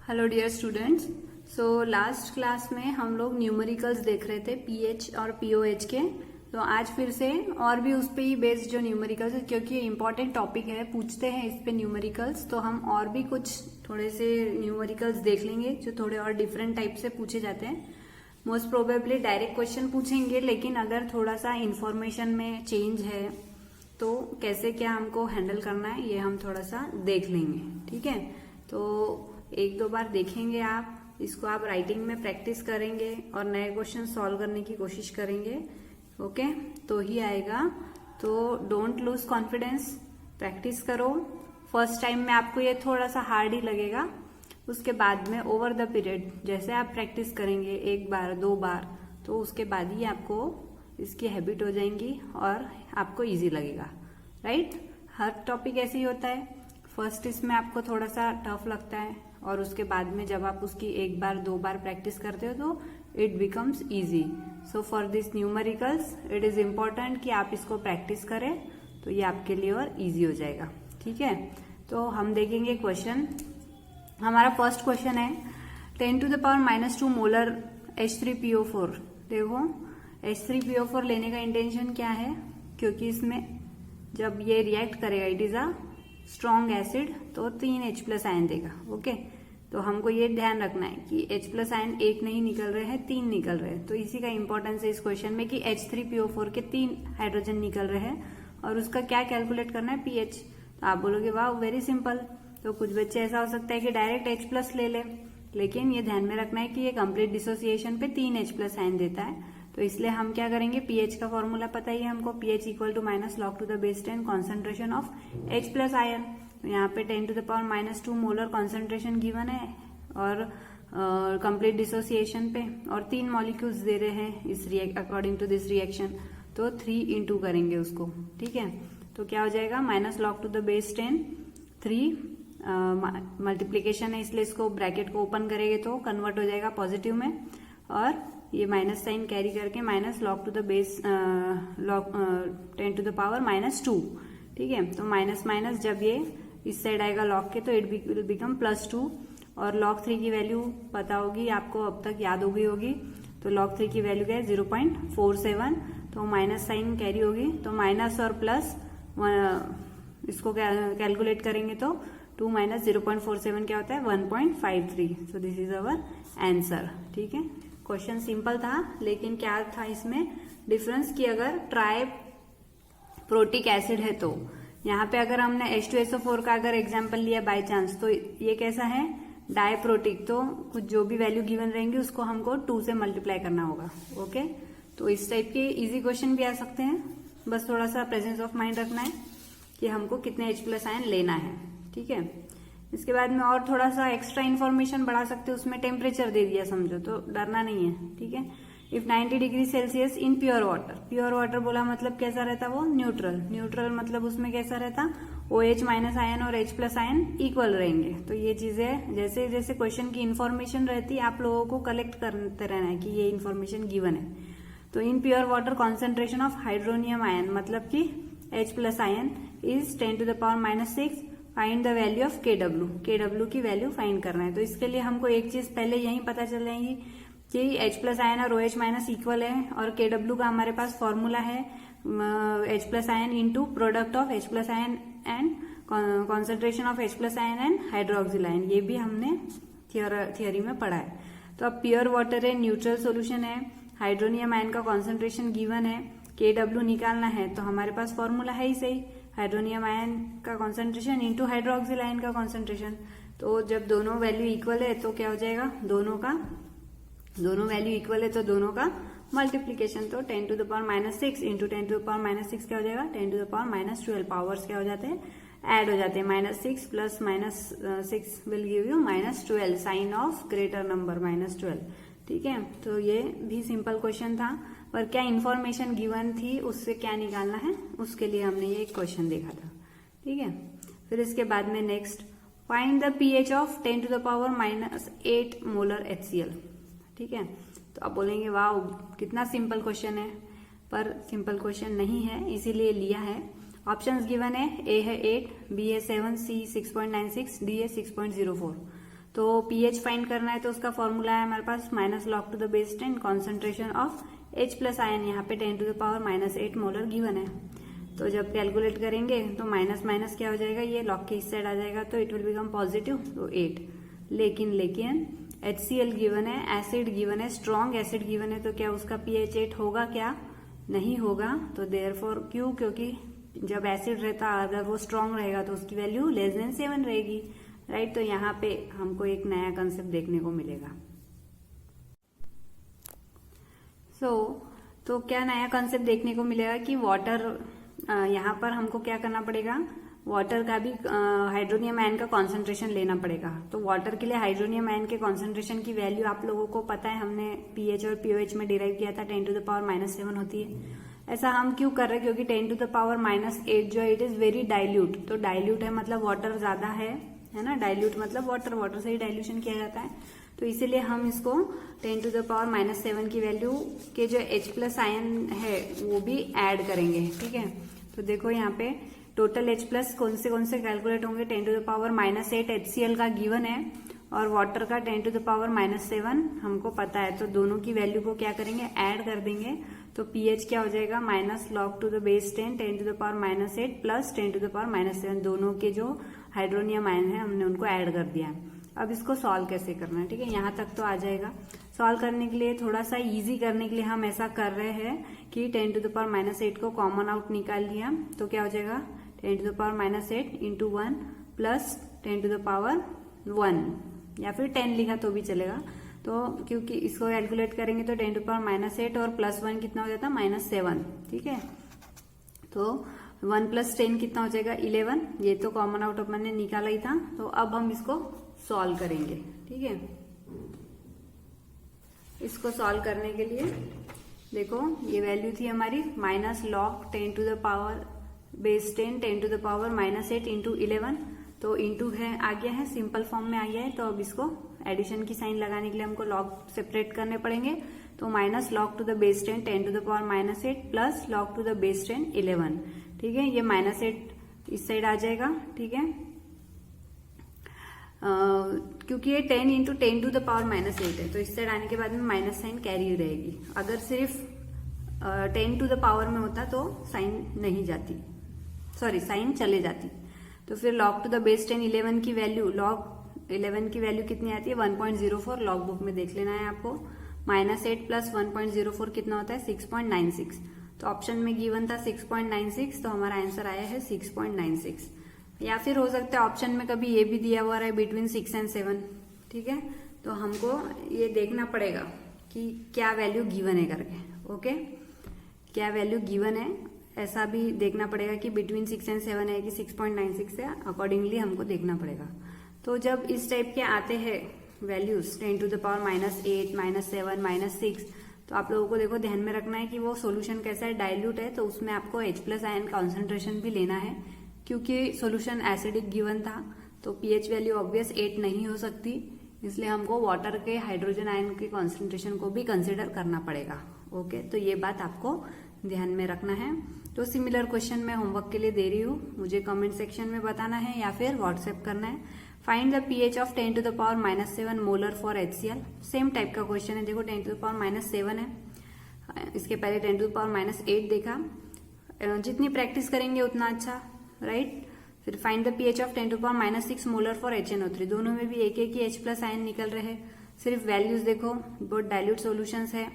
Hello dear students. So last class में हम लोग न्यूमेरिकल्स देख रहे थे पीएच और पीओएच के। तो आज फिर से और भी उस पे ही बेस्ड जो न्यूमेरिकल्स है, क्योंकि ये इंपॉर्टेंट टॉपिक है, पूछते हैं इस पे न्यूमेरिकल्स, तो हम और भी कुछ थोड़े से न्यूमेरिकल्स देख लेंगे जो थोड़े और डिफरेंट टाइप से पूछे जाते हैं। मोस्ट प्रोबेबली डायरेक्ट क्वेश्चन पूछेंगे, लेकिन अगर थोड़ा सा इंफॉर्मेशन में चेंज है तो कैसे क्या हमको हैंडल करना है ये हम थोड़ा सा देख लेंगे। ठीक है, तो एक दो बार देखेंगे आप इसको, आप राइटिंग में प्रैक्टिस करेंगे और नए क्वेश्चन सॉल्व करने की कोशिश करेंगे। ओके, तो ही आएगा। तो डोंट लूज कॉन्फिडेंस, प्रैक्टिस करो। फर्स्ट टाइम में आपको ये थोड़ा सा हार्ड ही लगेगा, उसके बाद में ओवर द पीरियड जैसे आप प्रैक्टिस करेंगे एक बार दो बार, तो उसके बाद ही आपको इसकी हैबिट हो जाएंगी और आपको इजी लगेगा। राइट, हर टॉपिक ऐसे ही होता है। फर्स्ट इसमें आपको थोड़ा सा टफ लगता है और उसके बाद में जब आप उसकी एक बार दो बार प्रैक्टिस करते हो तो it becomes easy. So for this numericals it is important कि आप इसको प्रैक्टिस करें, तो ये आपके लिए और इजी हो जाएगा। ठीक है, तो हम देखेंगे क्वेश्चन। हमारा फर्स्ट क्वेश्चन है 10⁻⁻2 मोलर H3PO4। देखो H3PO4 लेने का इंटेंशन क्या है, क्योंकि इसमें जब ये रिएक्ट करेगा it is a strong acid, तो 3 H+ आयन देगा। ओके, तो हमको ये ध्यान रखना है कि H+ आयन एक नहीं निकल रहे हैं, 3 निकल रहे हैं। तो इसी का इंपॉर्टेंस है इस क्वेश्चन में कि H3PO4 के 3 हाइड्रोजन निकल रहे हैं और उसका क्या कैलकुलेट करना है, pH। तो आप बोलोगे वाह वेरी सिंपल। तो कुछ बच्चे ऐसा हो सकता है कि डायरेक्ट H+ ले ले, लेकिन ये ध्यान में रखना है कि ये कंप्लीट डिसोसिएशन पे 3 H+ आयन देता है। तो इसलिए हम क्या करेंगे, pH का फॉर्मूला पता ही है हमको, pH equal to -log⁻10 concentration of H+ ion. तो यहाँ पे 10⁻⁻2 मोलर कॉन्सेंट्रेशन गिवन है और कंप्लीट डिसोसिएशन पे, और 3 मॉलिक्यूल्स दे रहे हैं इस अकॉर्डिंग टू दिस रिएक्शन, तो 3 इंटू करेंगे उसको। ठीक है, तो क्या हो जाएगा -log⁻10 3 मल्टीप्लीकेशन है, इसलिए इसको ब्रैकेट को ओपन करेंगे तो कन्वर्ट हो जाएगा पॉजिटिव में, और ये माइनस साइन कैरी करके -log⁻10⁻²। ठीक है, तो माइनस माइनस जब ये इस साइड आएगा log के तो इट विल बिकम +2, और log3 की वैल्यू पता होगी आपको, अब तक याद हो गई होगी। तो log3 की वैल्यू क्या है 0.47, तो माइनस साइन कैरी होगी, तो माइनस और प्लस इसको कैलकुलेट करेंगे तो 2 - 0.47 क्या होता है 1.53। So this is our answer. ठीक है, क्वेश्चन सिंपल था, लेकिन क्या था इसमें डिफरेंस कि अगर ट्राई प्रोटिक एसिड है तो यहाँ पे अगर हमने H2SO4 का अगर एग्जाम्पल लिया बाय चांस, तो ये कैसा है डायप्रोटिक, तो कुछ जो भी वैल्यू गिवन रहेंगी उसको हमको 2 से मल्टीप्लाई करना होगा। ओके, तो इस टाइप के इजी क्वेश्चन भी आ सकते हैं, बस थोड़ा सा प्रेजेंस ऑफ माइंड रखना है कि हमको कितने H+ आयन लेना है। ठीक है, इसके बाद में और थोड़ा सा एक्स्ट्रा इन्फॉर्मेशन बढ़ा सकते हो, उसमें टेम्परेचर दे दिया समझो, तो डरना नहीं है। ठीक है, if 90 degree Celsius in pure water, pure water बोला मतलब कैसा रहता वो न्यूट्रल, न्यूट्रल मतलब उसमें कैसा रहता OH- आयन और H+ आयन इक्वल रहेंगे। तो ये चीजें जैसे जैसे क्वेश्चन की इन्फॉर्मेशन रहती है आप लोगों को कलेक्ट करते रहना है कि ये इन्फॉर्मेशन गिवन है। तो in pure water concentration of hydronium ion मतलब कि H+ ion is 10⁻⁻6, find the value of KW की वैल्यू फाइंड करना है। तो इसके लिए हमको एक चीज पहले यही पता चल जाएगी कि H+ आयन और OH- इक्वल है, और KW का हमारे पास फॉर्मूला है H+ ion into product of H+ ion and concentration of H+ ion and hydroxyl ion, ये भी हमने थियोरी में पढ़ा है। तो अब प्योर वाटर है, न्यूट्रल सोल्यूशन है, हाइड्रोनियम आयन का कॉन्सेंट्रेशन गिवन है, KW निकालना है, तो हमारे पास फॉर्मूला है ही सही, हाइड्रोनियम आयन का कॉन्सेंट्रेशन इंटू हाइड्रोक्सिल आयन का कॉन्सेंट्रेशन। तो जब दोनों वैल्यू इक्वल है तो क्या हो जाएगा, दोनों वैल्यू इक्वल है तो दोनों का मल्टीप्लीकेशन, तो 10⁻⁻6 इंटू 10⁻⁻6 क्या हो जाएगा 10⁻⁻12। पावर्स क्या हो जाते हैं ऐड हो जाते हैं, -6 plus -6 will give you -12, sign of greater number -12। ठीक है, तो ये भी सिंपल क्वेश्चन था, पर क्या इन्फॉर्मेशन गिवन थी उससे क्या निकालना है उसके लिए हमने ये क्वेश्चन देखा था। ठीक है, फिर इसके बाद में next find the pH of 10⁻⁻8 molar HCl। ठीक है, तो आप बोलेंगे वाह कितना सिंपल क्वेश्चन है, पर सिंपल क्वेश्चन नहीं है, इसीलिए लिया है। ऑप्शंस गिवन है, ए है 8, बी है 7, सी 6.96, डी है 6.04। तो पीएच फाइंड करना है तो उसका फॉर्मूला है हमारे पास minus log to the base 10 concentration of H plus ion, यहाँ पे 10 to the power -8 molar given है। तो जब कैलकुलेट करेंगे तो माइनस माइनस क्या हो जाएगा, ये लॉग के इस साइड आ जाएगा तो इट विल बिकम पॉजिटिव, तो 8। लेकिन HCl गिवन है, एसिड गिवन है, स्ट्रॉन्ग एसिड गिवन है, तो क्या उसका pH 8 होगा क्या? नहीं होगा। तो देयरफॉर क्यों? क्योंकि जब एसिड रहता अगर वो स्ट्रॉन्ग रहेगा तो उसकी वैल्यू लेस देन 7 रहेगी, राइट। तो यहाँ पे हमको एक नया कंसेप्ट देखने को मिलेगा। तो क्या नया कंसेप्ट देखने को मिलेगा कि वाटर, यहाँ पर हमको क्या करना पड़ेगा, वाटर का भी हाइड्रोनियम आयन का कॉन्सेंट्रेशन लेना पड़ेगा। तो वाटर के लिए हाइड्रोनियम आयन के कॉन्सेंट्रेशन की वैल्यू आप लोगों को पता है, हमने पीएच और पीओएच में डिराइव किया था, 10 टू द पावर -7 होती है। ऐसा हम क्यों कर रहे हैं? क्योंकि 10 टू द पावर -8 जो इट इज वेरी डाइल्यूट, तो डाइल्यूट है मतलब वाटर ज्यादा है ना। डाइल्यूट मतलब वाटर से ही डाइल्यूशन किया जाता है, तो इसीलिए हम इसको 10 टू द पावर -7 की वैल्यू के जो H प्लस आयन है वो भी ऐड करेंगे, ठीक है। तो देखो यहाँ पे टोटल H प्लस कौन से कैलकुलेट होंगे, 10 टू द पावर -8 HCl का गिवन है और वाटर का 10 टू द पावर -7 हमको पता है। तो दोनों की वैल्यू को क्या करेंगे, ऐड कर देंगे। तो pH क्या हो जाएगा, minus log to the base 10 10 to the power -8 plus 10 to the power -7, दोनों के जो हाइड्रोनियम आयन है हमने उनको ऐड कर दिया है। अब इसको सॉल्व कैसे करना है, ठीक है, यहाँ तक तो आ जाएगा। सॉल्व करने के लिए थोड़ा सा इजी करने के लिए हम ऐसा कर रहे हैं कि 10 टू द पावर -8 को कॉमन आउट निकाल लिया, तो क्या हो जाएगा 10 to the power -8 into 1 plus 10 to the power 1 या फिर 10 लिखा तो भी चलेगा। तो क्योंकि इसको कैलकुलेट करेंगे तो 10 टू द पावर -8 और प्लस 1 कितना हो जाता है -7, ठीक है। तो 1 प्लस 10 कितना हो जाएगा 11, ये तो कॉमन आउट अपन ने निकाला ही था। तो अब हम इसको सॉल्व करेंगे, ठीक है। इसको सॉल्व करने के लिए देखो ये वैल्यू थी हमारी minus log 10 to the power base 10 10 to the power -8 into 11, तो इंटू है आ गया है, सिंपल फॉर्म में आ गया है। तो अब इसको एडिशन की साइन लगाने के लिए हमको लॉग सेपरेट करने पड़ेंगे। तो minus log to the base 10 10 to the power -8 plus log to the base 10 11, ठीक है। ये -8 इस साइड आ जाएगा, ठीक है। क्योंकि ये 10 इंटू 10 टू द पावर -8 है, तो इस साइड आने के बाद में माइनस साइन कैरी रहेगी। अगर सिर्फ 10 टू द पावर में होता तो साइन नहीं जाती, सॉरी साइन चले जाती। तो फिर लॉग टू द बेस 10 11 की वैल्यू, लॉग 11 की वैल्यू कितनी आती है 1.04, लॉग बुक में देख लेना है आपको। -8 प्लस 1.04 कितना होता है 6.96, तो ऑप्शन में गिवन था 6.96, तो हमारा आंसर आया है 6.96। या फिर हो सकता है ऑप्शन में कभी ये भी दिया हुआ है बिटवीन 6 एंड 7, ठीक है। तो हमको ये देखना पड़ेगा कि क्या वैल्यू गिवन है करके, ओके, क्या वैल्यू गिवन है ऐसा भी देखना पड़ेगा कि बिटवीन 6 एंड 7 है कि 6.96 है, अकॉर्डिंगली हमको देखना पड़ेगा। तो जब इस टाइप के आते हैं वैल्यूज 10 टू द पावर -8 -7 -6, तो आप लोगों को देखो ध्यान में रखना है कि वो सोल्यूशन कैसा है, डाइल्यूट है, तो उसमें आपको H प्लस आयन कॉन्सेंट्रेशन भी लेना है। क्योंकि सोल्यूशन एसिडिक गिवन था तो pH वैल्यू ऑब्वियस 8 नहीं हो सकती, इसलिए हमको वाटर के हाइड्रोजन आयन के कॉन्सेंट्रेशन को भी कंसिडर करना पड़ेगा, ओके। तो ये बात आपको ध्यान में रखना है। तो सिमिलर क्वेश्चन मैं होमवर्क के लिए दे रही हूँ, मुझे कमेंट सेक्शन में बताना है या फिर व्हाट्सएप करना है। Find the pH of 10 to the power -7 molar for HCl, same type का क्वेश्चन है। देखो 10 टू द पावर -7 है, इसके पहले 10 टू द पावर -8 देखा, जितनी प्रैक्टिस करेंगे उतना अच्छा, राइट। फिर find the pH of 10 to power -6 molar for HNO3, दोनों में भी एक ही H प्लस आयन निकल रहे हैं। सिर्फ वैल्यूज देखो, बहुत डाइल्यूट सॉल्यूशंस है,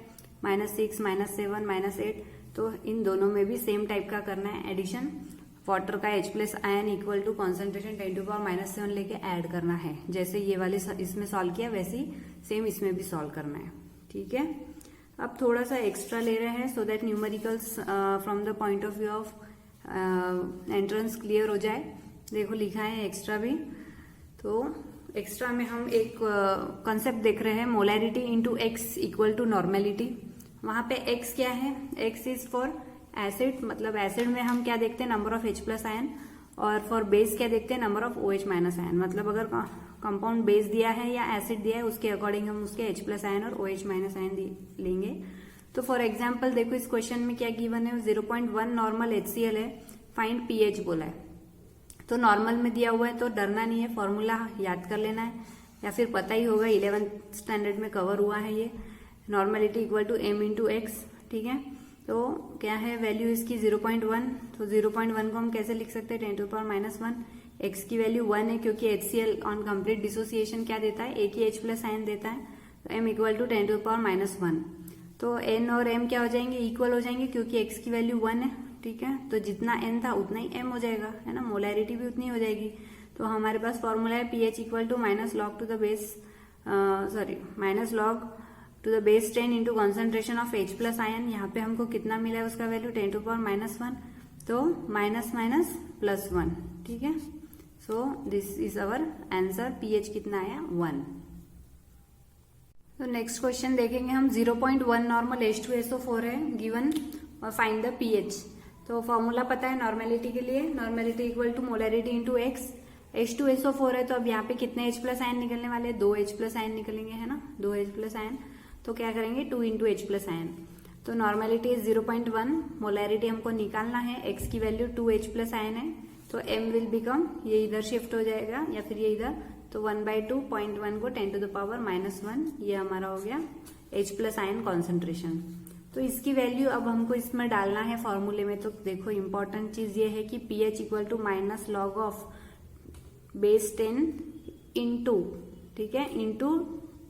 -6 -7 -8, तो इन दोनों में भी सेम टाइप का करना है एडिशन। वाटर का H plus ion equal to concentration 10 to power -7 लेके ऐड करना है। जैसे ये वाले इसमें सॉल्व किया वैसे ही सेम इसमें भी सॉल्व करना है, ठीक है। अब थोड़ा सा एक्स्ट्रा ले रहे हैं so that numericals from the point of view of entrance clear हो जाए। देखो लिखा है एक्स्ट्रा भी, तो एक्स्ट्रा में हम एक कंसेप्ट देख रहे हैं, molarity into X equal to normality. वहां पे एक्स क्या है, एक्स इज फॉर एसिड, मतलब एसिड में हम क्या देखते हैं number of H plus ion, और फॉर बेस क्या देखते हैं number of OH minus ion. मतलब अगर कंपाउंड बेस दिया है या एसिड दिया है उसके अकॉर्डिंग हम उसके H प्लस आयन और OH माइनस आयन लेंगे। तो फॉर एग्जाम्पल देखो इस क्वेश्चन में क्या गिवन है, 0.1 नॉर्मल HCl है, फाइंड pH बोला है। तो नॉर्मल में दिया हुआ है तो डरना नहीं है, फॉर्मूला याद कर लेना है, या फिर पता ही होगा, 11th स्टैंडर्ड में कवर हुआ है ये। Normality equal to m into x, ठीक है। तो क्या है वैल्यू इसकी 0.1, तो 0.1 को हम कैसे लिख सकते हैं 10 टू पावर -1। x की वैल्यू 1 है क्योंकि HCl ऑन कंप्लीट डिसोसिएशन क्या देता है, एक ही H प्लस आयन देता है। तो m equal to 10 to power -1। तो n और m क्या हो जाएंगे, इक्वल हो जाएंगे क्योंकि x की वैल्यू 1 है, ठीक है। तो जितना n था उतना ही m हो जाएगा, है ना, मोलैरिटी भी उतनी हो जाएगी। तो हमारे पास फॉर्मूला है pH equal to minus log to the base 10 into concentration of H plus ion. यहाँ पे हमको कितना मिला है उसका वैल्यू 10 टू पावर -1, तो माइनस माइनस प्लस 1, ठीक है। So this is our answer, pH कितना आया 1। तो नेक्स्ट क्वेश्चन देखेंगे हम, 0.1 नॉर्मल H2SO4 है गिवन और फाइंड द pH। तो फॉर्मूला पता है नॉर्मेलिटी के लिए, normality equal to molarity into x. H2SO4 है तो अब यहाँ पे कितने H प्लस आयन निकलने वाले, 2 H प्लस आयन निकलेंगे, है ना, 2 H प्लस आयन। तो क्या करेंगे 2 इंटू H प्लस आयन। तो नॉर्मेलिटी इज 0.1, मोलैरिटी हमको निकालना है, x की वैल्यू 2 H प्लस आयन है, तो m विल बिकम, ये इधर शिफ्ट हो जाएगा या फिर ये इधर, तो 1/2 0.1 को 10 टू द पावर -1, ये हमारा हो गया H प्लस आयन कॉन्सेंट्रेशन। तो इसकी वैल्यू अब हमको इसमें डालना है फॉर्मूले में। तो देखो इंपॉर्टेंट चीज ये है कि pH equal to minus log of base 10 into, ठीक है, into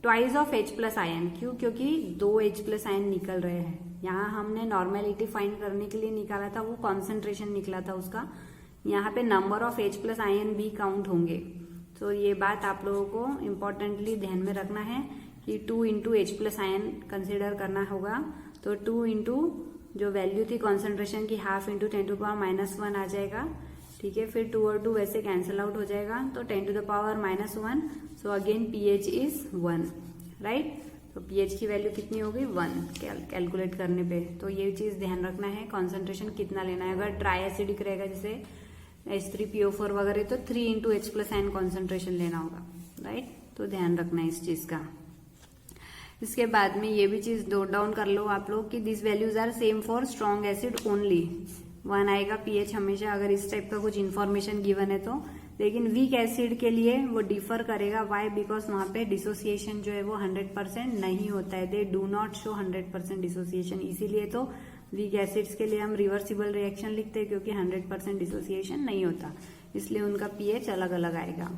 twice of H plus ion. क्यों, क्योंकि 2 H प्लस आयन निकल रहे हैं। यहाँ हमने नॉर्मेलिटी फाइंड करने के लिए निकाला था, वो कॉन्सेंट्रेशन निकला था उसका। यहाँ पे number of H plus ion भी काउंट होंगे। तो ये बात आप लोगों को इम्पोर्टेंटली ध्यान में रखना है कि 2 into H plus ion consider करना होगा। तो 2 इंटू जो वैल्यू थी कॉन्सेंट्रेशन की, हाफ इंटू 10 टू पावर -1 आ जाएगा, ठीक है। फिर 2 और 2 वैसे कैंसिल आउट हो जाएगा, तो 10 to the power -1। So again pH is 1, right. तो pH की वैल्यू कितनी होगी 1 कैलकुलेट करने पे। तो ये चीज ध्यान रखना है, कॉन्सेंट्रेशन कितना लेना है। अगर ड्राई एसिडिक रहेगा जैसे H3PO4 वगैरह, तो 3 into H plus ion concentration लेना होगा, राइट। तो ध्यान रखना है इस चीज का। इसके बाद में ये भी चीज नोट डाउन कर लो आप लोग कि this values are same for strong acid only. 1 आएगा pH हमेशा, अगर इस टाइप का कुछ इन्फॉर्मेशन गिवन है तो। लेकिन वीक एसिड के लिए वो डिफर करेगा, वाई, बिकॉज वहां पे डिसोसिएशन जो है वो 100% नहीं होता है, they do not show 100% dissociation. इसीलिए तो वीक एसिड्स के लिए हम रिवर्सिबल रिएक्शन लिखते हैं, क्योंकि 100% डिसोसिएशन नहीं होता, इसलिए उनका pH अलग अलग आएगा।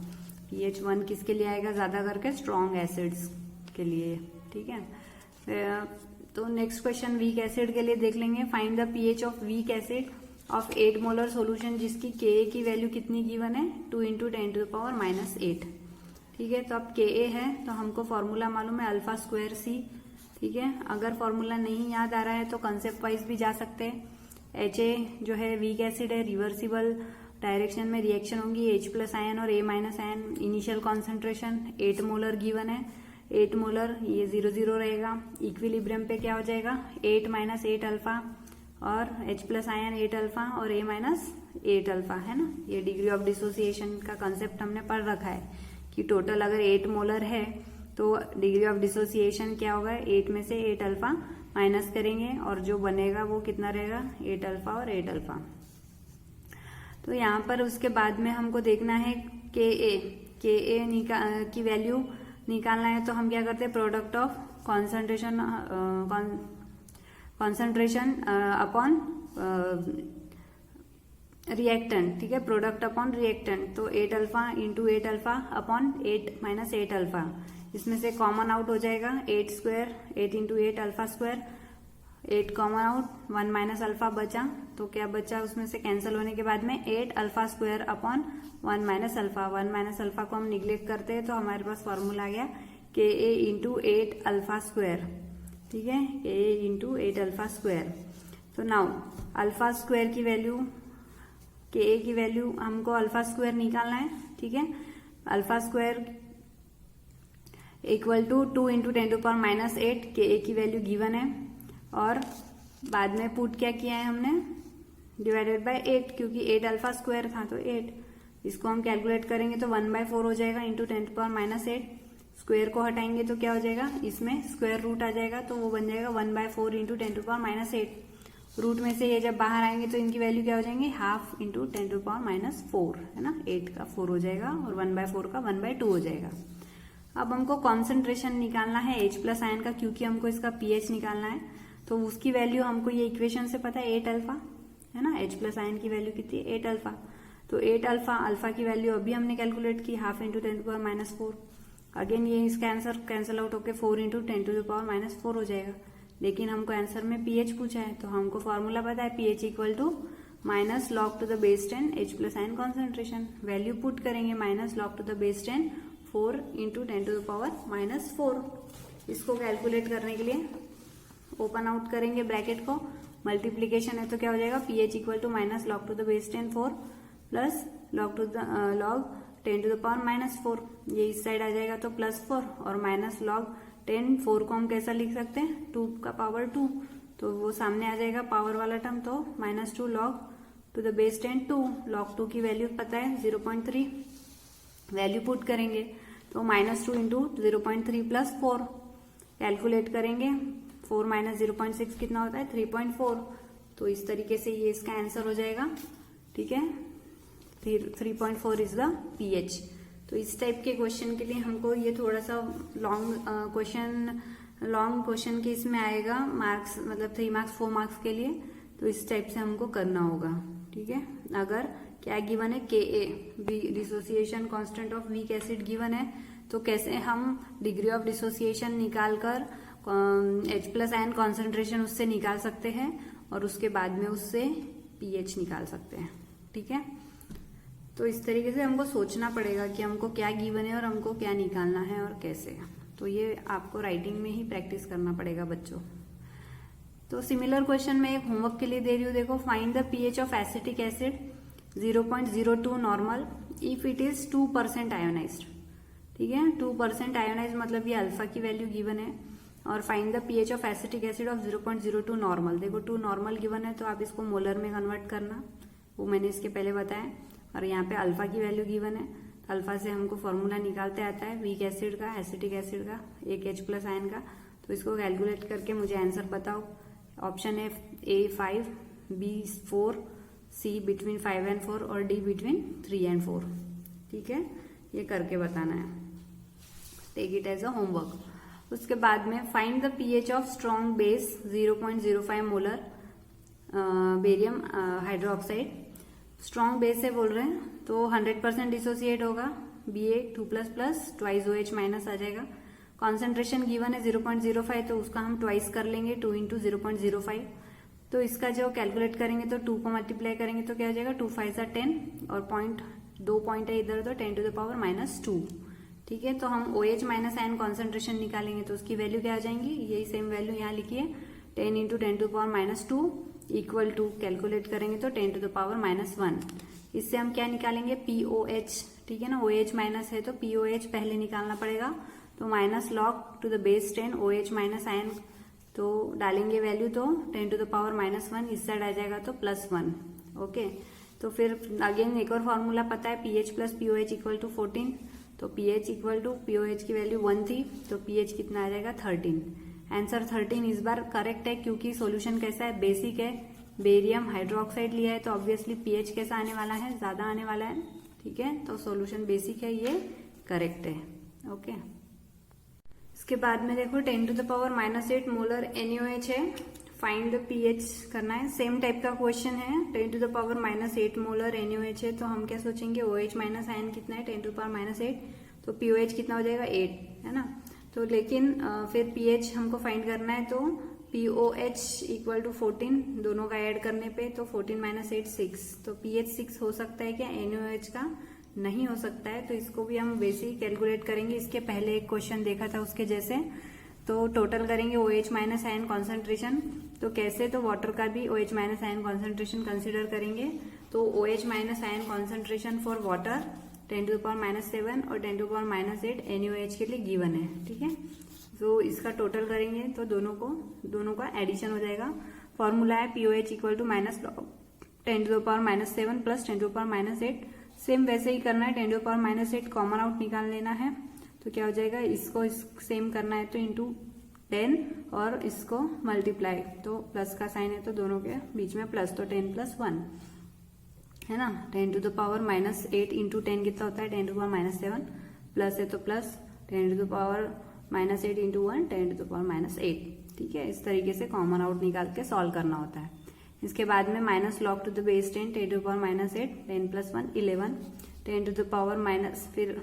pH 1 किसके लिए आएगा, ज्यादा करके स्ट्रॉन्ग एसिड्स के लिए, ठीक है। तो नेक्स्ट क्वेश्चन वीक एसिड के लिए देख लेंगे। Find the pH of weak acid of 8 molar solution जिसकी Ka की वैल्यू कितनी गिवन है, 2 इंटू 10 टू द पावर -8, ठीक है। तो अब Ka है तो हमको फॉर्मूला मालूम है अल्फा स्क्वायर C, ठीक है। अगर फॉर्मूला नहीं याद आ रहा है तो कंसेप्ट वाइज भी जा सकते हैं। Ha जो है वीक एसिड है, रिवर्सिबल डायरेक्शन में रिएक्शन होंगी, H प्लस आयन और A minus ion. Initial concentration 8 molar given है, 8 मोलर, ये 0 रहेगा। इक्विलिब्रियम पे क्या हो जाएगा 8 माइनस 8 अल्फा और H प्लस आयन 8 अल्फा और A माइनस 8 अल्फा, है ना। ये डिग्री ऑफ डिसोसिएशन का कंसेप्ट हमने पढ़ रखा है कि टोटल अगर 8 मोलर है तो डिग्री ऑफ डिसोसिएशन क्या होगा, 8 में से 8 अल्फा माइनस करेंगे और जो बनेगा वो कितना रहेगा 8 अल्फा और 8 अल्फा। तो यहाँ पर उसके बाद में हमको देखना है Ka की वैल्यू निकालना है। तो हम क्या करते हैं, product of concentration upon reactant, ठीक है, प्रोडक्ट अपॉन रिएक्टेंट। तो 8 alpha into 8 alpha upon 8 minus 8 alpha, इसमें से कॉमन आउट हो जाएगा 8 square, 8 into 8 alpha square, 8 common out, 1 minus alpha बचा। तो क्या बचा उसमें से कैंसिल होने के बाद में 8 alpha square upon 1 minus alpha. 1 minus alpha को हम निग्लेक्ट करते हैं तो हमारे पास फॉर्मूला आ गया Ka इंटू 8 अल्फा स्क्वायर, ठीक है, Ka इंटू 8 अल्फा स्क्वायर। तो नाउ अल्फा स्क्वायर की वैल्यू, Ka की वैल्यू हमको अल्फा स्क्वायर निकालना है, ठीक है। Alpha square equal to 2 into 10 to power minus 8, Ka की वैल्यू गिवन है और बाद में पुट क्या किया है हमने, डिवाइडेड बाय 8, क्योंकि 8 अल्फा स्क्वायर था तो 8, इसको हम कैलकुलेट करेंगे तो 1/4 हो जाएगा into 10 to power minus 8। Square को हटाएंगे तो क्या हो जाएगा, इसमें स्क्वायर रूट आ जाएगा तो वो बन जाएगा 1/4 into 10 to power minus 8। Root में से ये जब बाहर आएंगे तो इनकी वैल्यू क्या हो जाएंगे, half into 10 to power minus 4, है ना। 8 का 4 हो जाएगा और 1/4 का 1/2 हो जाएगा। अब हमको कॉन्सेंट्रेशन निकालना है H प्लस आयन का, क्योंकि हमको इसका pH निकालना है। तो उसकी वैल्यू हमको ये इक्वेशन से पता है 8 अल्फा, है ना। H प्लस आयन की वैल्यू कितनी है 8 अल्फा। तो 8 अल्फा, अल्फा की वैल्यू अभी हमने कैलकुलेट की, हाफ इंटू 10⁻⁻4। अगेन ये इसका आंसर कैंसिल आउट होकर 4 इंटू 10⁻⁻4 हो जाएगा। लेकिन हमको आंसर में pH पूछा है, तो हमको फॉर्मूला पता है pH equal to minus log to the base 10 H plus ion concentration. Value put करेंगे minus log to the base 10 4 into 10⁻⁻4। इसको कैलकुलेट करने के लिए ओपन आउट करेंगे ब्रैकेट को, मल्टीप्लीकेशन है तो क्या हो जाएगा pH equal to minus log to the base 10 4 plus log to the log 10⁻⁻4। ये इस साइड आ जाएगा तो +4 और माइनस लॉग 10 4 को हम कैसा लिख सकते हैं 2 का पावर 2, तो वो सामने आ जाएगा पावर वाला टर्म। तो -2 log to the base 10 2, log 2 की वैल्यू पता है 0.3, वैल्यू पुट करेंगे तो -2 इंटू 0.3 प्लस 4 कैलकुलेट करेंगे। 4 माइनस 0.6 कितना होता है 3.4। तो इस तरीके से ये इसका आंसर हो जाएगा, ठीक है। 3.4 इज द pH। तो इस टाइप के क्वेश्चन के लिए हमको ये थोड़ा सा लॉन्ग क्वेश्चन के इसमें आएगा मार्क्स, मतलब 3 मार्क्स 4 मार्क्स के लिए। तो इस टाइप से हमको करना होगा, ठीक है। अगर क्या गिवन है Ka dissociation constant of weak acid given है, तो कैसे हम डिग्री ऑफ डिसोसिएशन निकालकर H प्लस आयन कॉन्सेंट्रेशन उससे निकाल सकते हैं और उसके बाद में उससे pH निकाल सकते हैं, ठीक है। तो इस तरीके से हमको सोचना पड़ेगा कि हमको क्या गिवन है और हमको क्या निकालना है और कैसे। तो ये आपको राइटिंग में ही प्रैक्टिस करना पड़ेगा बच्चों। तो सिमिलर क्वेश्चन मैं एक होमवर्क के लिए दे रही हूँ, देखो। Find the pH of acetic acid 0.02 normal if it is 2% ionised, ठीक है। 2% आयोनाइज्ड मतलब ये अल्फा की वैल्यू गिवन है। और find the pH of acetic acid of 0.02 normal. देखो 2 नॉर्मल गिवन है तो आप इसको मोलर में कन्वर्ट करना, वो मैंने इसके पहले बताया। और यहाँ पे अल्फा की वैल्यू गिवन है, तो अल्फा से हमको फॉर्मूला निकालते आता है वीक एसिड का, एसिटिक एसिड का, एक H प्लस आयन का। तो इसको कैलकुलेट करके मुझे आंसर बताओ। ऑप्शन है A 5, B 4, C between 5 and 4 और D बिटवीन 3 and 4, ठीक है। ये करके बताना है, take it as a homework. उसके बाद में find the pH of strong base 0.05 molar barium hydroxide. Strong base है बोल रहे हैं तो 100% डिसोसिएट होगा, Ba2++ ट्वाइस OH माइनस आ जाएगा। कॉन्सेंट्रेशन गिवन है 0.05, तो उसका हम ट्वाइस कर लेंगे 2 इंटू 0.05। तो इसका जो कैलकुलेट करेंगे तो 2 को मल्टीप्लाई करेंगे तो क्या हो जाएगा 2 5 10 और दो पॉइंट है इधर, तो 10⁻⁻2, ठीक है। तो हम OH माइनस आयन कॉन्सेंट्रेशन निकालेंगे तो उसकी वैल्यू क्या आ जाएंगी, यही सेम वैल्यू यहाँ लिखिए 10 इंटू 10⁻⁻2 इक्वल टू कैलकुलेट करेंगे तो 10⁻⁻1। इससे हम क्या निकालेंगे POH, ठीक है ना। OH माइनस है तो POH पहले निकालना पड़ेगा, तो minus log to the base 10 OH minus ion, तो डालेंगे वैल्यू तो 10⁻⁻1, इस साइड आ जाएगा तो +1, ओके। तो फिर अगेन एक और फॉर्मूला पता है pH plus POH equal to 14। तो pH इक्वल टू POH की वैल्यू 1 थी, तो pH कितना आ जाएगा 13। आंसर 13 इस बार करेक्ट है, क्योंकि सॉल्यूशन कैसा है बेसिक है, बेरियम हाइड्रोक्साइड लिया है, तो ऑब्वियसली pH कैसा आने वाला है, ज्यादा आने वाला है, ठीक है। तो सॉल्यूशन बेसिक है, ये करेक्ट है, ओके। इसके बाद में देखो 10⁻⁻8 मोलर NaOH है, फाइंड द pH करना है। सेम टाइप का क्वेश्चन है, 10⁻8 मोलर NaOH है, तो हम क्या सोचेंगे OH माइनस आयन कितना है 10⁻8, तो POH कितना हो जाएगा 8, है ना। तो लेकिन फिर pH हमको फाइंड करना है, तो POH इक्वल टू 14, दोनों का ऐड करने पे तो 14 माइनस 8 6, तो pH 6 हो सकता है क्या NaOH का, नहीं हो सकता है। तो इसको भी हम बेसिक कैलकुलेट करेंगे, इसके पहले एक क्वेश्चन देखा था उसके जैसे। तो टोटल करेंगे OH माइनस आयन कॉन्सेंट्रेशन, तो कैसे, तो वाटर का भी OH minus ion concentration consider करेंगे। तो OH minus ion concentration for water 10⁻⁷ और 10⁻8 NaOH के लिए गिवन है, ठीक है। तो इसका टोटल करेंगे तो दोनों का एडिशन हो जाएगा। फॉर्मूला है POH equal to minus 10⁻⁷ plus 10⁻8। Same वैसे ही करना है, 10⁻8 कॉमन आउट निकाल लेना है, तो क्या हो जाएगा, इसको सेम करना है तो इंटू 10 और इसको मल्टीप्लाई, तो प्लस का साइन है तो दोनों के बीच में प्लस, तो 10 + 1 है ना। 10⁻⁻8 इंटू 10 कितना होता है 10⁻⁷, प्लस है तो plus 10 to the power -8 into 1 10 to the power -8। ठीक है, इस तरीके से कॉमन आउट निकाल के सॉल्व करना होता है। इसके बाद में minus log to the base 10 10 to the power -8 10 + 1 11 10 to the power minus, फिर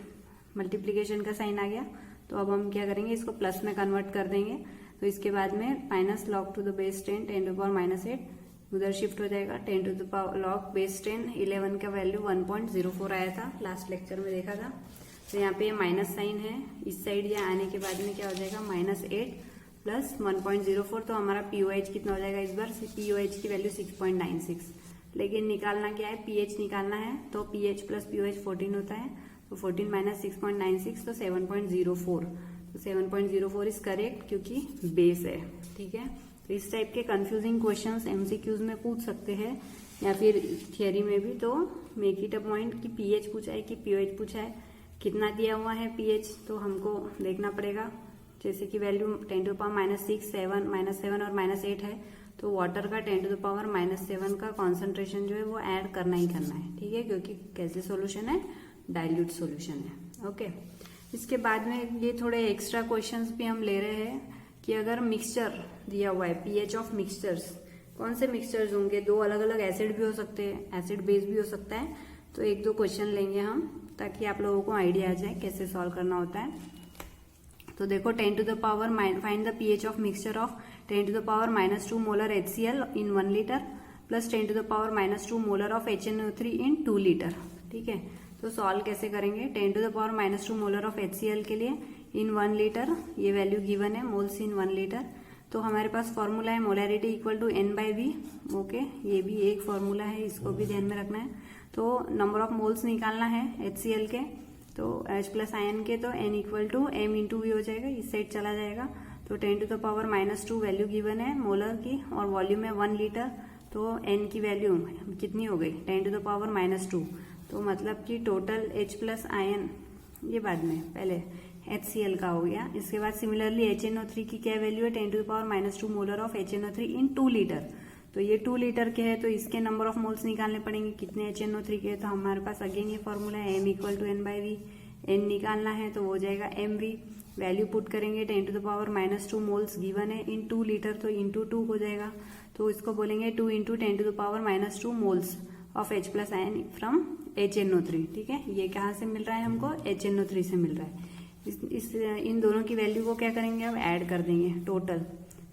मल्टीप्लीकेशन का साइन आ गया तो अब हम क्या करेंगे, इसको प्लस में कन्वर्ट कर देंगे। तो इसके बाद में minus log to the base 10 10 to the power -8 उधर शिफ्ट हो जाएगा। 10 to the power log base 10 11 का वैल्यू 1.04 आया था, लास्ट लेक्चर में देखा था। तो यहाँ पे माइनस साइन है, इस साइड ये आने के बाद में क्या हो जाएगा -8 + 1.04। तो हमारा पीओएच कितना हो जाएगा, इस बार पीओएच की वैल्यू 6.96। लेकिन निकालना क्या है, पीएच निकालना है। तो पीएच प्लस पीओएच 14 होता है, तो 14 - 6.96 तो 7.04। तो 7.04 इज करेक्ट क्योंकि बेस है। ठीक है, तो इस टाइप के कंफ्यूजिंग क्वेश्चंस एमसीक्यूज में पूछ सकते हैं या फिर थियरी में भी। तो मेक इट अ पॉइंट कि पीएच पूछा है कि पीओएच पूछा है, कितना दिया हुआ है पीएच तो हमको देखना पड़ेगा। जैसे कि वैल्यू 10 टू द पावर -6 7 -7 और -8 है, तो वाटर का 10 टू द पावर -7 का कॉन्सेंट्रेशन जो है वो ऐड करना ही करना है। ठीक है, क्योंकि कैसे सोल्यूशन है, डाइल्यूट सोल्यूशन है। ओके, इसके बाद में ये थोड़े एक्स्ट्रा क्वेश्चंस भी हम ले रहे हैं कि अगर मिक्सचर दिया हुआ है, पीएच ऑफ मिक्सचर्स, कौन से मिक्सचर्स होंगे, दो अलग अलग एसिड भी हो सकते हैं, एसिड बेस भी हो सकता है। तो एक दो क्वेश्चन लेंगे हम ताकि आप लोगों को आइडिया आ जाए कैसे सॉल्व करना होता है। तो देखो 10 to the power find the pH of mixture of 10 to the power -2 molar HCl in 1 litre plus 10 to the power -2 molar of HNO3 in 2 litre. ठीक है, तो सॉल्व कैसे करेंगे, 10 to the power -2 molar of HCl के लिए in 1 litre, ये value given है moles in 1 litre. तो हमारे पास फॉर्मूला है molarity equal to N/V। Okay, ये भी एक फॉर्मूला है, इसको भी ध्यान में रखना है। तो नंबर ऑफ मोल्स निकालना है HCl के, तो H+ आयन के, तो N equal to M into V हो जाएगा, इस साइड चला जाएगा। तो 10 to the power -2 value given है मोलर की और वॉल्यूम है 1 लीटर। तो N की वैल्यू कितनी हो गई, 10 टू द पावर -2। तो मतलब कि टोटल H+ आयन, ये बाद में, पहले HCl का हो गया। इसके बाद सिमिलरली HNO3 की क्या वैल्यू है, 10 to the power -2 molar of HNO3 in 2 litre. तो ये 2 लीटर के है, तो इसके नंबर ऑफ मोल्स निकालने पड़ेंगे, कितने HNO3 के। तो हमारे पास अगेन ये फॉर्मूला है M equal to N/V। N निकालना है तो वो हो जाएगा MV, वैल्यू पुट करेंगे 10 to the power -2 moles given है इन 2 लीटर, तो इंटू 2 हो जाएगा। तो इसको बोलेंगे 2 into 10 to the power -2 moles of H+ ion from HNO3। ठीक है, ये कहाँ से मिल रहा है हमको, HNO3 से मिल रहा है। इन दोनों की वैल्यू को क्या करेंगे, अब ऐड कर देंगे टोटल।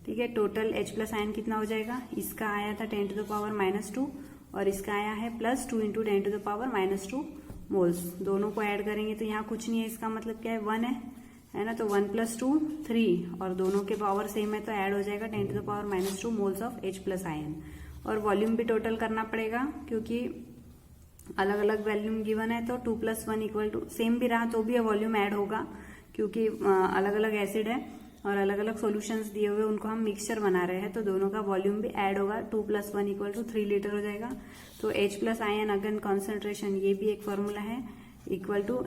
ठीक है, टोटल H+ आयन कितना हो जाएगा, इसका आया था 10 टू द पावर -2 और इसका आया है +2 into 10 to the power -2 moles. दोनों को ऐड करेंगे तो यहाँ कुछ नहीं है, इसका मतलब क्या है, 1 है ना। तो 1 + 2 3 और दोनों के पावर सेम है, तो ऐड हो जाएगा 10 to the power -2 moles of H+ ion. और वॉल्यूम भी टोटल करना पड़ेगा क्योंकि अलग अलग वॉल्यूम गिवन है, तो 2 + 1 इक्वल टू, सेम भी रहा तो भी वॉल्यूम ऐड होगा क्योंकि अलग अलग एसिड है और अलग अलग सॉल्यूशंस दिए हुए उनको हम मिक्सचर बना रहे हैं, तो दोनों का वॉल्यूम भी ऐड होगा। 2 + 1 इक्वल टू 3 लीटर हो जाएगा। तो H+ आयन अगेन कॉन्सेंट्रेशन, ये भी एक फॉर्मूला है, equal to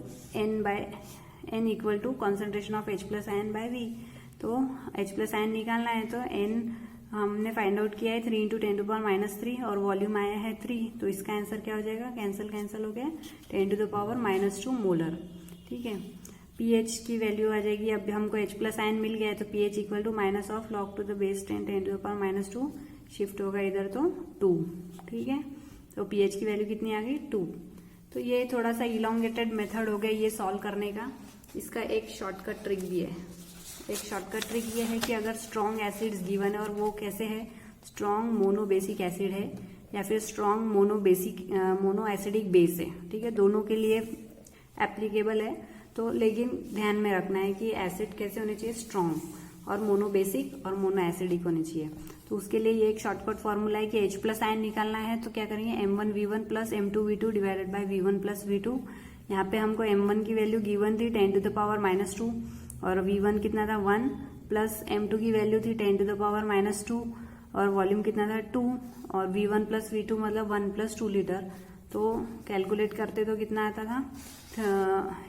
N equal to concentration of H+ ion by V। तो H+ आयन निकालना है तो N हमने फाइंड आउट किया है 3 इंटू 10 टू पावर -3 और वॉल्यूम आया है 3, तो इसका आंसर क्या हो जाएगा, कैंसिल हो गया, 10 टू द पावर -2 मोलर। ठीक है, पीएच की वैल्यू आ जाएगी, अब हमको H+ आयन मिल गया है तो pH equal to minus of log to the base 10 10 to the power -2 shift होगा इधर तो 2। ठीक है, तो पीएच की वैल्यू कितनी आ गई, 2। तो ये थोड़ा सा इलोंगेटेड मेथड हो गया ये सॉल्व करने का। इसका एक शॉर्टकट ट्रिक भी है। एक शॉर्टकट ट्रिक ये है कि अगर स्ट्रॉन्ग एसिड्स गिवन है और वो कैसे है, स्ट्रॉन्ग मोनोबेसिक एसिड है या फिर स्ट्रॉन्ग मोनो एसिडिक बेस है। ठीक है, दोनों के लिए एप्लीकेबल है। तो लेकिन ध्यान में रखना है कि एसिड कैसे होने चाहिए, स्ट्रॉन्ग और मोनोबेसिक और मोनो एसिडिक होने चाहिए। तो उसके लिए ये एक शॉर्टकट फॉर्मूला है कि H+ आयन निकालना है तो क्या करेंगे, M1V1 plus M2V2 divided by V1 plus V2। यहाँ पे हमको M1 की वैल्यू गिवन थी 10 टू द पावर -2 और V1 कितना था 1 प्लस M2 की वैल्यू थी 10 टू द पावर -2 और वॉल्यूम कितना था 2 और V1 प्लस V2 मतलब 1 + 2 लीटर। तो कैलकुलेट करते तो कितना आता था,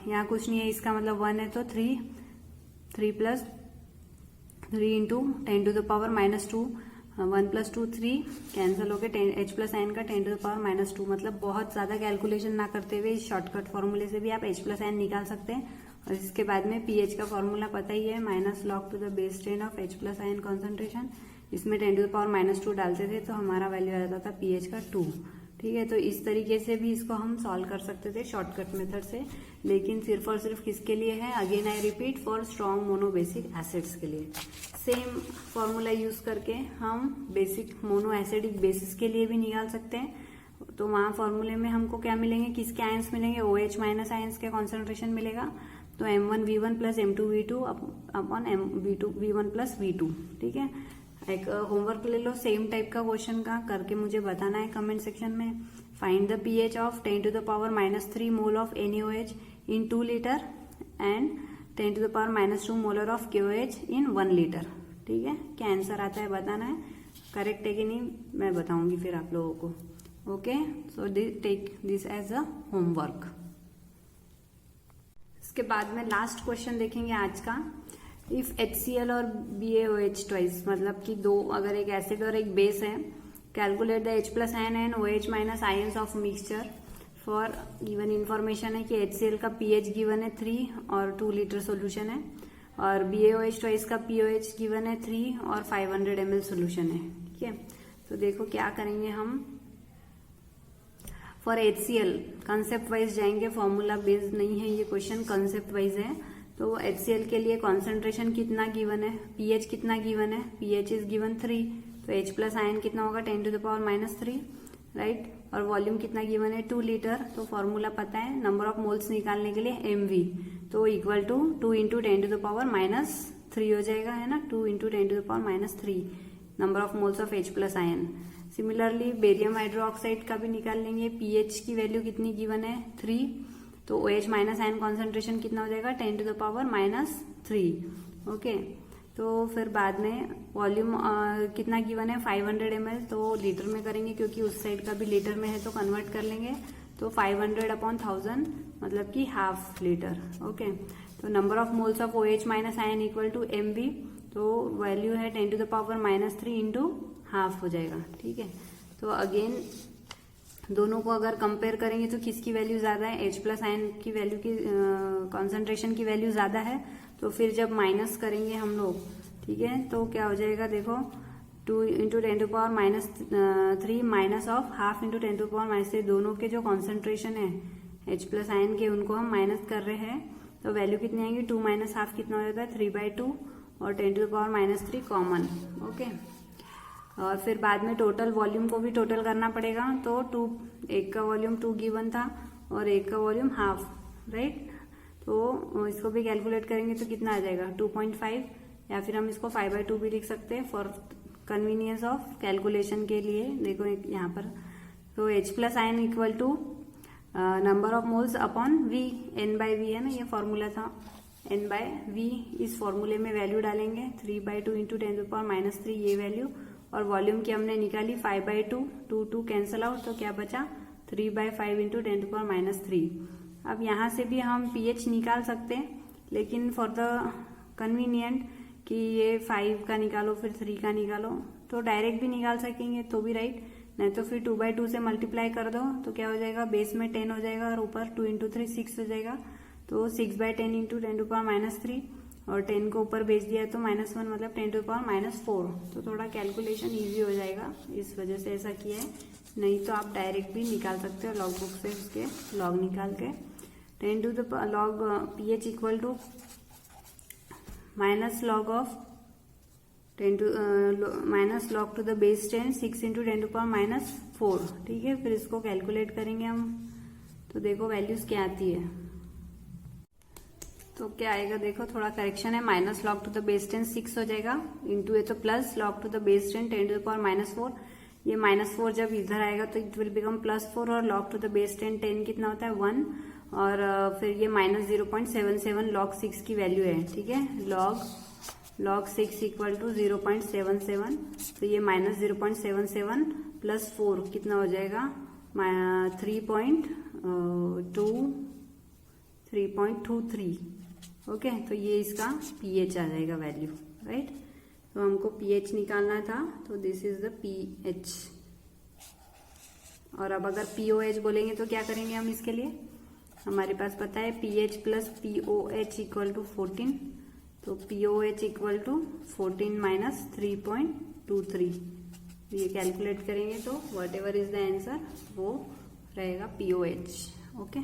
यहाँ कुछ नहीं है, इसका मतलब 1 है तो 3 plus 3 into 10 to the power -2 1 + 2 3 cancel हो गए, H+ आयन का 10 टू द पावर -2। मतलब बहुत ज्यादा कैलकुलेशन ना करते हुए इस शॉर्टकट फॉर्मूले से भी आप H+ आयन निकाल सकते हैं और इसके बाद में pH का फॉर्मूला पता ही है, minus log to the base 10 of H plus ion concentration. इसमें 10 टू द पावर -2 डालते थे तो हमारा वैल्यू आ जाता था pH का 2। ठीक है, तो इस तरीके से भी इसको हम सॉल्व कर सकते थे शॉर्टकट मेथड से, लेकिन सिर्फ और सिर्फ किसके लिए है, again I repeat, for strong monobasic acids के लिए। सेम फॉर्मूला यूज करके हम बेसिक मोनो एसिडिक बेसिस के लिए भी निकाल सकते हैं। तो वहां फॉर्मूले में हमको क्या मिलेंगे, किसके आयंस मिलेंगे, OH माइनस आयंस के कॉन्सेंट्रेशन मिलेगा। तो M1V1 plus M2V2 upon V1 plus V2। ठीक है, एक होमवर्क ले लो सेम टाइप का क्वेश्चन का, करके मुझे बताना है कमेंट सेक्शन में। Find the pH of 10 to the power -3 mole of NaOH in 2 litre and 10 to the power -2 molar of KOH in 1 litre. ठीक है, क्या आंसर आता है बताना है, करेक्ट है कि नहीं मैं बताऊंगी फिर आप लोगों को। Okay, so take this as a homework. इसके बाद में लास्ट क्वेश्चन देखेंगे आज का। इफ HCl और BaOH ट्वाइस, मतलब कि दो, अगर एक एसिड और एक बेस है, calculate the H plus ion and OH minus ions of mixture for given information है कि HCl का pH गिवन है 3 और 2 लीटर सोल्यूशन है, और BaOH ट्वाइस का pOH गिवन है 3 और 500 ml सोल्यूशन है। ठीक है, तो देखो क्या करेंगे हम। फॉर HCl कंसेप्ट वाइज जाएंगे, फॉर्मूला बेस्ड नहीं है ये क्वेश्चन, कंसेप्ट वाइज है। तो HCl के लिए कॉन्सेंट्रेशन कितना गिवन है, pH कितना गिवन है, pH इज गिवन 3, तो H प्लस आयन कितना होगा 10 टू द पावर -3, राइट। और वॉल्यूम कितना गिवन है 2 लीटर, तो फॉर्मूला पता है, नंबर ऑफ मोल्स निकालने के लिए MV, तो equal to 2 into 10 to the power -3 हो जाएगा, है ना, 2 into 10 to the power -3 number of moles of H plus ion. Similarly barium hydroxide का भी निकाल लेंगे, pH की वैल्यू कितनी गिवन है 3, तो OH माइनस आयन कॉन्सेंट्रेशन कितना हो जाएगा 10 टू द पावर -3। ओके, तो फिर बाद में वॉल्यूम कितना गिवन है 500 ml, तो लीटर में करेंगे क्योंकि उस साइड का भी लीटर में है तो कन्वर्ट कर लेंगे। तो 500 अपॉन 1000 मतलब कि हाफ लीटर। ओके, तो number of moles of OH minus ion equal to MV, तो वैल्यू है 10 to the power -3 into half हो जाएगा। ठीक है, तो अगेन दोनों को अगर कंपेयर करेंगे तो किसकी वैल्यू ज्यादा है, H प्लस आयन की वैल्यू की कॉन्सेंट्रेशन की वैल्यू ज्यादा है। तो फिर जब माइनस करेंगे हम लोग, ठीक है, तो क्या हो जाएगा देखो, 2 into 10 to power -3 minus of half into 10 to power -3, दोनों के जो कॉन्सेंट्रेशन है H प्लस आयन के उनको हम माइनस कर रहे हैं, तो वैल्यू कितनी आएगी 2 माइनस हाफ कितना हो जाता है 3/2 और 10 टू पावर -3 कॉमन। ओके, और फिर बाद में टोटल वॉल्यूम को भी टोटल करना पड़ेगा, तो 2, एक का वॉल्यूम 2 गिवन था और एक का वॉल्यूम हाफ, राइट। तो इसको भी कैलकुलेट करेंगे तो कितना आ जाएगा 2.5, या फिर हम इसको 5/2 भी लिख सकते हैं फॉर कन्वीनियंस ऑफ कैलकुलेशन के लिए। देखो यहाँ पर, तो H plus ion equal to number of moles upon V, N/V है ना, ये फॉर्मूला था, N/V। इस फॉर्मूले में वैल्यू डालेंगे 3/2 इंटू 10 टू पावर -3 ये वैल्यू, और वॉल्यूम की हमने निकाली 5/2, 2 कैंसल आउट, तो क्या बचा 3/5 इंटू 10 टू पावर -3। अब यहाँ से भी हम pH निकाल सकते हैं, लेकिन फॉर द कन्वीनियंट कि ये 5 का निकालो फिर 3 का निकालो, तो डायरेक्ट भी निकाल सकेंगे तो भी राइट, नहीं तो फिर 2/2 से मल्टीप्लाई कर दो तो क्या हो जाएगा, बेस में 10 हो जाएगा और ऊपर 2 इंटू 3 6 हो जाएगा, तो 6/10 इंटू 10 टू पावर -3, और 10 को ऊपर भेज दिया तो -1 मतलब 10 टू पावर -4, तो थोड़ा कैलकुलेशन इजी हो जाएगा, इस वजह से ऐसा किया है। नहीं तो आप डायरेक्ट भी निकाल सकते हो लॉग बुक से उसके लॉग निकाल के। 10 to the log pH equal to minus log of 10 to minus log to the base 10 6 into 10 to power -4। ठीक है, फिर इसको कैलकुलेट करेंगे हम, तो देखो वैल्यूज क्या आती है। तो क्या आएगा देखो, थोड़ा करेक्शन है, minus log to the base 10 6 हो जाएगा, इंटू है तो plus log to the base 10 10 to the power -4। ये -4 जब इधर आएगा तो इट विल बिकम +4, और लॉग टू द बेस 10 10 कितना होता है 1, और फिर ये -0.77 log 6 की वैल्यू है। ठीक है, log 6 इक्वल टू 0.77, तो ये -0.77 प्लस 4 कितना हो जाएगा 3.23। ओके, तो ये इसका pH आ जाएगा वैल्यू, राइट। तो हमको pH निकालना था, तो दिस इज द pH। और अब अगर POH बोलेंगे तो क्या करेंगे हम इसके लिए, हमारे पास पता है pH plus POH equal to 14, तो POH इक्वल टू 14 माइनस 3.23, ये कैलकुलेट करेंगे तो what ever is the answer वो रहेगा POH। ओके।